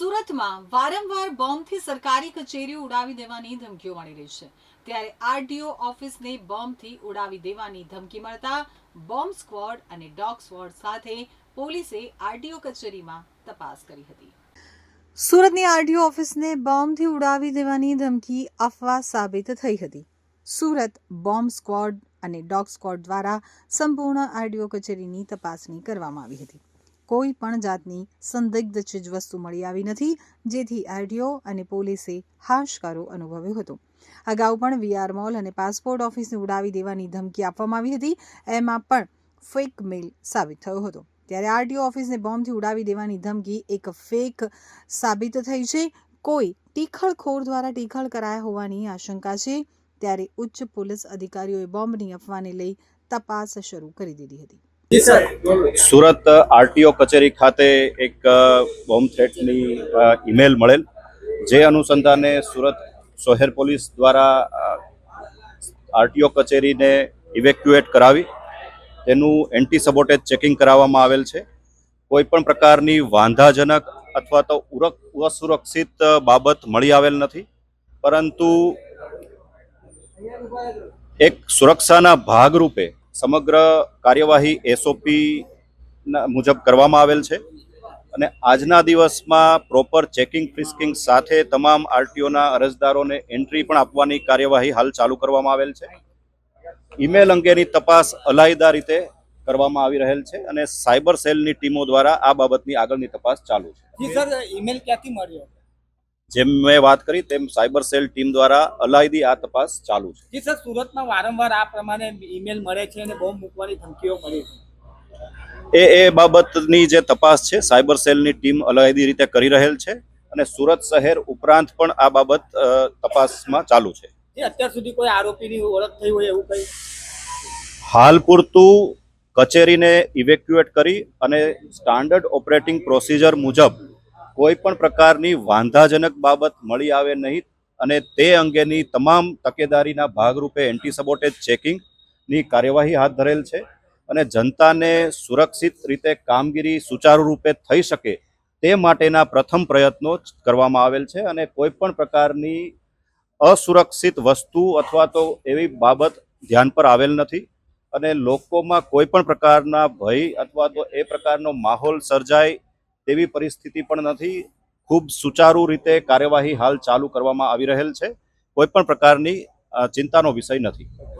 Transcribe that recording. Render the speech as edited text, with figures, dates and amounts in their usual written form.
સુરતમાં વારંવાર બોમ્બથી સરકારી કચેરીઓ ઉડાવી દેવાની ધમકીઓ મળી રહી છે। ત્યારે આરટીઓ ઓફિસને બોમ્બથી ઉડાવી દેવાની ધમકી મળતા બોમ્બ સ્ક્વોડ અને ડોગ સ્ક્વોડ સાથે પોલીસે આરટીઓ કચેરીમાં તપાસ કરી હતી। સુરતની આરટીઓ ઓફિસને બોમ્બથી ઉડાવી દેવાની ધમકી અફવા સાબિત થઈ હતી। સુરત બોમ્બ સ્ક્વોડ અને ડોગ સ્ક્વોડ દ્વારા સંપૂર્ણ આરટીઓ કચેરીની તપાસણી કરવામાં આવી હતી। કોઈ પણ જાતની સંદિગ્ધ ચીજવસ્તુ મળી આવી નથી, જેથી આરટીઓ અને પોલીસે હાશકારો અનુભવ્યો હતો। અગાઉ પણ વીઆર મોલ અને પાસપોર્ટ ઓફિસને ઉડાવી દેવાની ધમકી આપવામાં આવી હતી, એમાં પણ ફેક મેલ સાબિત થયો હતો। ત્યારે આરટીઓ ઓફિસને બોમ્બથી ઉડાવી દેવાની ધમકી એક ફેક સાબિત થઈ છે। કોઈ ટીખળખોર દ્વારા ટીખળ કરાયા હોવાની આશંકા છે। ત્યારે ઉચ્ચ પોલીસ અધિકારીઓએ બોમ્બની અફવાને લઈ તપાસ શરૂ કરી દીધી હતી। સુરત આરટીઓ કચેરી ખાતે એક બોમ્બ થ્રેટની ઈમેલ મળેલ, જે અનુસંધાને સુરત શહેર પોલીસ દ્વારા આરટીઓ કચેરીને ઇવેક્યુએટ કરાવી તેનું એન્ટી સબોટેજ ચેકિંગ કરાવવામાં આવેલ છે। કોઈ પણ પ્રકારની વાંધાજનક અથવા તો અસુરક્ષિત બાબત મળી આવેલ નથી, પરંતુ એક સુરક્ષાના ભાગરૂપે સમગ્ર કાર્યવાહી એસઓપી મુજબ કરવામાં આવેલ છે અને આજના દિવસમાં પ્રોપર ચેકિંગ ફ્રિસ્કિંગ સાથે તમામ આરટીઓના અરજદારોને એન્ટ્રી પણ આપવાની કાર્યવાહી હાલ ચાલુ કરવામાં આવેલ છે। ઈમેલ અંગેની તપાસ અલાયદા રીતે કરવામાં આવી રહેલ છે અને સાયબર સેલની ટીમો દ્વારા આ બાબતની આગળની તપાસ ચાલુ છે। જી સર, ઈમેલ ક્યાંથી મળ્યો? જેમ મેં વાત કરી તેમ સાયબર સેલ ટીમ દ્વારા અલાયદી આ તપાસ ચાલુ છે। જી સર, સુરતમાં વારંવાર આ પ્રમાણે ઈમેલ મળે છે અને બોમ્બ મૂકવાની ધમકીઓ મળે છે। એ બાબતની જે તપાસ છે સાયબર સેલની ટીમ અલાયદી રીતે કરી રહેલ છે અને સુરત શહેર ઉપરાંત પણ આ બાબત તપાસમાં ચાલુ છે। અત્યાર સુધી કોઈ આરોપીની ઓળખ થઈ હોય એવું કંઈ? હાલ પૂરતું કચેરીને ઇવેક્યુએટ કરી અને સ્ટાન્ડર્ડ ઓપરેટિંગ પ્રોસિજર મુજબ કોઈ પણ પ્રકારની વાંધાજનક બાબત મળી આવે નહીં અને તે અંગેની તમામ તકેદારીના ભાગરૂપે એન્ટી સબોટેજ ચેકિંગની કાર્યવાહી હાથ ધરેલ છે અને જનતાને સુરક્ષિત રીતે કામગીરી સુચારુ રૂપે થઈ શકે તે માટેના પ્રથમ પ્રયત્નો કરવામાં આવેલ છે અને કોઈ પણ પ્રકારની અસુરક્ષિત વસ્તુ અથવા તો એવી બાબત ધ્યાન પર આવેલ નથી અને લોકોમાં કોઈ પણ પ્રકારના ભય અથવા તો એ પ્રકારનો માહોલ સર્જાય તેવી પરિસ્થિતિ પણ નથી। ખૂબ સુચારુ રીતે કાર્યવાહી હાલ ચાલુ કરવામાં આવી રહેલ છે, કોઈ પણ પ્રકારની ચિંતાનો વિષય નથી।